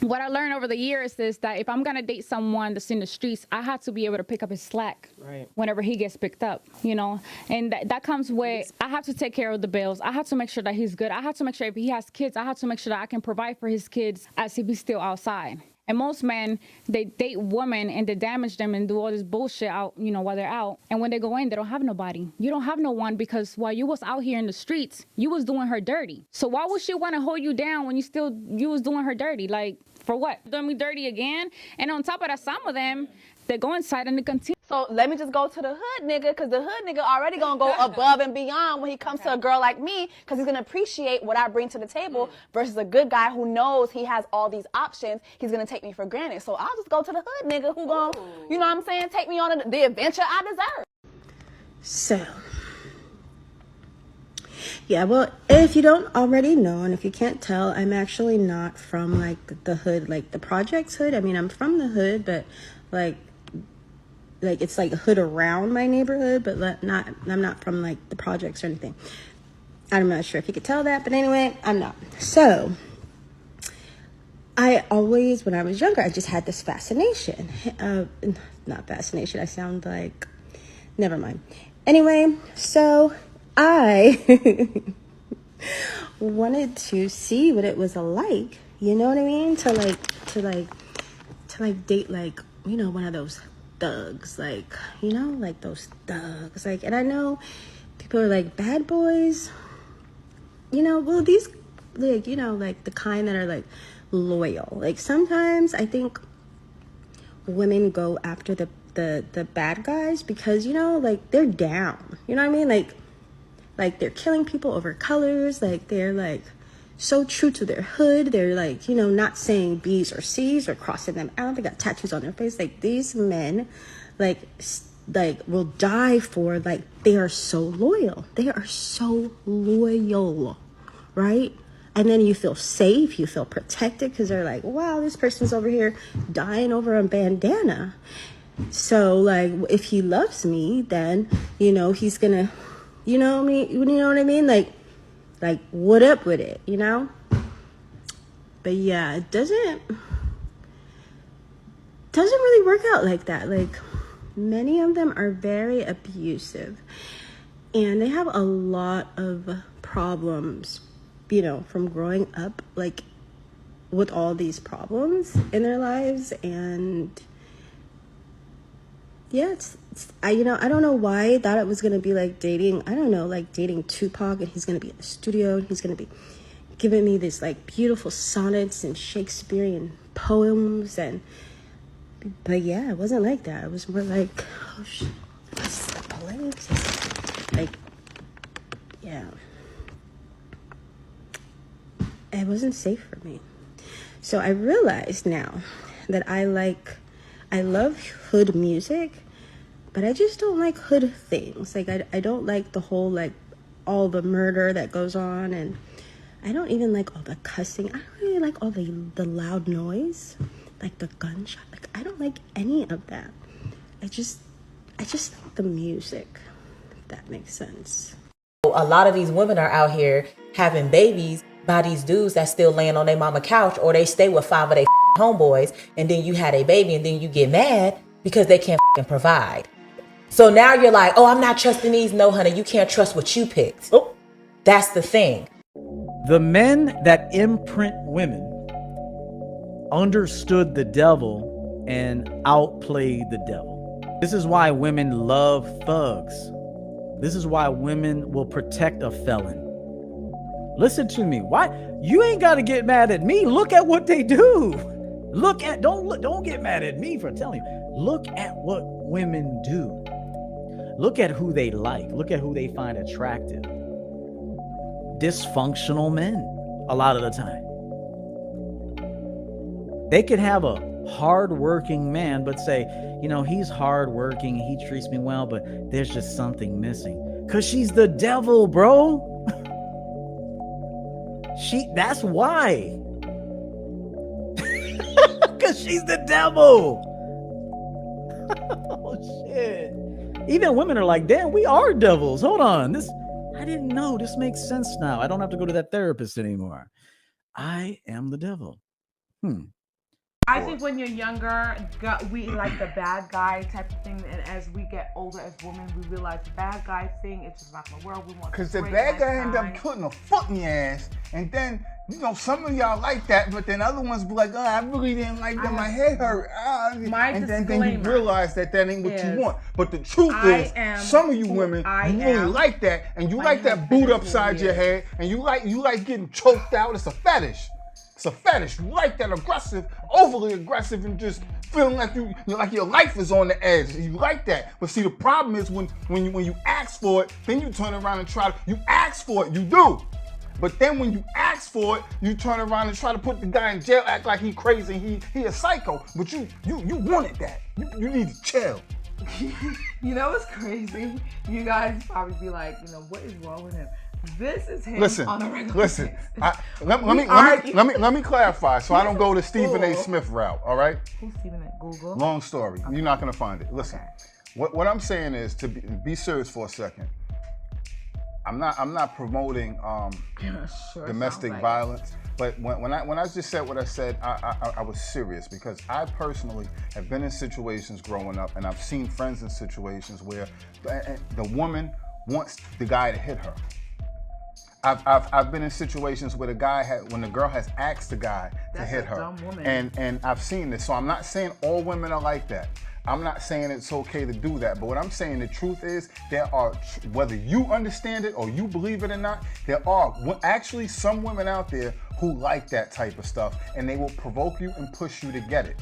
what I learned over the years is that if I'm gonna date someone that's in the streets, I have to be able to pick up his slack whenever he gets picked up, you know. And that comes with, I have to take care of the bills. I have to make sure that he's good. I have to make sure if he has kids, I have to make sure that I can provide for his kids as if he's still outside. And most men, they date women and they damage them and do all this bullshit out, you know, while they're out. And when they go in, they don't have nobody. You don't have no one because while you was out here in the streets, you was doing her dirty. So why would she want to hold you down when you was doing her dirty? Like, for what? Doing me dirty again? And on top of that, some of them, they go inside and they continue. So let me just go to the hood nigga, because the hood nigga already gonna go above and beyond when he comes to a girl like me, because he's gonna appreciate what I bring to the table versus a good guy who knows he has all these options. He's gonna take me for granted. So I'll just go to the hood nigga who gonna, you know what I'm saying, take me on the adventure I deserve. So, yeah, well, if you don't already know, and if you can't tell, I'm actually not from, like, the hood, like, the projects hood. I mean, I'm from the hood, but, like it's like a hood around my neighborhood, but I'm not from, like, the projects or anything. I'm not sure if you could tell that, but anyway, I'm not. So, I always, when I was younger, I just had this fascination. Not fascination, I sound like, never mind. Anyway, so I wanted to see what it was like, you know what I mean? To date, like, you know, one of those thugs, like, you know, like those thugs, like, and I know people are like, bad boys, you know, well, these, like, you know, like the kind that are like loyal. Like, sometimes I think women go after the bad guys because, you know, like, they're down, you know what I mean? Like they're killing people over colors, like they're like so true to their hood. They're like, you know, not saying B's or C's or crossing them out. They got tattoos on their face. Like, these men, like will die for, like, they are so loyal. They are so loyal, right? And then you feel safe, you feel protected because they're like, wow, this person's over here dying over a bandana. So, like, if he loves me, then, you know, he's gonna, you know what I mean? Like, what up with it, you know? But yeah, it doesn't really work out like that. Like, many of them are very abusive and they have a lot of problems, you know, from growing up, like, with all these problems in their lives. And yeah, I don't know why I thought it was going to be like dating, I don't know, like dating Tupac, and he's going to be in the studio and he's going to be giving me this, like, beautiful sonnets and Shakespearean poems. But yeah, it wasn't like that. It was more like, oh shit, what's the police? Like, yeah. It wasn't safe for me. So I realized now that I love hood music, but I just don't like hood things. Like, I don't like the whole, like, all the murder that goes on, and I don't even like all the cussing. I don't really like all the loud noise, like the gunshot. Like, I don't like any of that. I just like the music, if that makes sense. A lot of these women are out here having babies by these dudes that still laying on their mama couch, or they stay with 5 of their homeboys, and then you had a baby and then you get mad because they can't provide. So now you're like, oh, I'm not trusting these. No, honey, you can't trust what you picked. Oh, that's the thing. The men that imprint women understood the devil and outplayed the devil. This is why women love thugs. This is why women will protect a felon. Listen to me. Why? You ain't got to get mad at me. Look at what they do. Don't get mad at me for telling you. Look at what women do. Look at who they like. Look at who they find attractive. Dysfunctional men, a lot of the time. They could have a hardworking man, but say, you know, he's hardworking, he treats me well, but there's just something missing. Cause she's the devil, bro. That's why. Cause she's the devil. Oh shit. Even women are like, damn, we are devils. Hold on. I didn't know. This makes sense now. I don't have to go to that therapist anymore. I am the devil. I think when you're younger, we like the bad guy type of thing, and as we get older as women, we realize the bad guy thing, it's just not gonna work. We want because the bad guy end up putting a foot in your ass, and then some of y'all like that, but then other ones be like, oh, I really didn't like that, my head hurt. And then you realize that ain't what you want. But the truth is, some of you women, you really like that, and you like that boot upside your head, and you like getting choked out. It's a fetish. It's a fetish. You like that aggressive, overly aggressive, and just feeling like like your life is on the edge. You like that. But see, the problem is when you ask for it, then you turn around and you ask for it, you do. But then when you ask for it, you turn around and try to put the guy in jail, act like he crazy, he a psycho. But you wanted that. You need to chill. You know what's crazy? You guys probably be like, what is wrong with him? This is him on a regular basis. Let me clarify so I don't go the Stephen A. Smith route, all right? Who's Stephen A? Google? Long story. Okay. You're not going to find it. Listen, what I'm saying is to be serious for a second. I'm not promoting domestic violence, but when I just said what I said, I was serious because I personally have been in situations growing up, and I've seen friends in situations where the woman wants the guy to hit her. I've been in situations where when the girl has asked the guy to hit her, and I've seen this. So I'm not saying all women are like that. I'm not saying it's okay to do that, but what I'm saying, the truth is, there are, whether you understand it or you believe it or not, there are actually some women out there who like that type of stuff, and they will provoke you and push you to get it.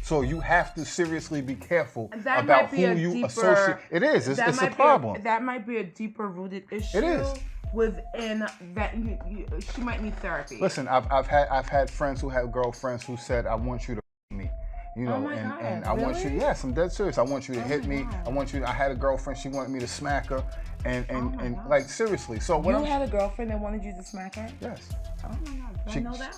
So you have to seriously be careful about who you associate. It is. It's a problem. That might be a deeper rooted issue. It is. Within that, she might need therapy. Listen, I've had friends who have girlfriends who said, "I want you to me." And I want you, yes, I'm dead serious. I want you to hit me. I had a girlfriend, she wanted me to smack her. And like, seriously. So you had a girlfriend that wanted you to smack her? Yes. Oh my God, I know that.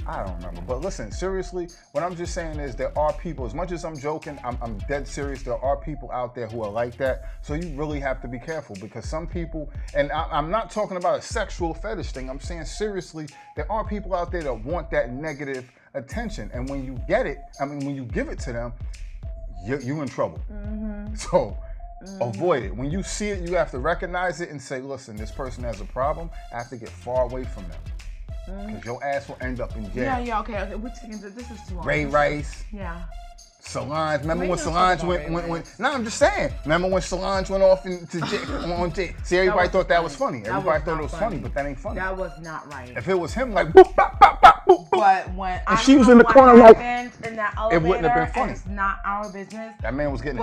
I don't remember. But listen, seriously, what I'm just saying is there are people, as much as I'm joking, I'm dead serious, there are people out there who are like that. So you really have to be careful because some people, and I'm not talking about a sexual fetish thing, I'm saying seriously, there are people out there that want that negative attention, and when you get it, when you give it to them, you're in trouble. Mm-hmm. So avoid it. When you see it, you have to recognize it and say, listen, this person has a problem. I have to get far away from them because your ass will end up in jail. Yeah, okay. We're taking this is too long. Ray Rice. Yeah. Solange, remember when Solange went? No, I'm just saying. Remember when Solange went off into jail? See, everybody thought that was funny. Everybody thought it was funny, but that ain't funny. That was not right. If it was him, like, boop, bop, bop, bop, boop, boop. But when she was in the corner, like, in that elevator, it wouldn't have been funny. It's not our business. That man was getting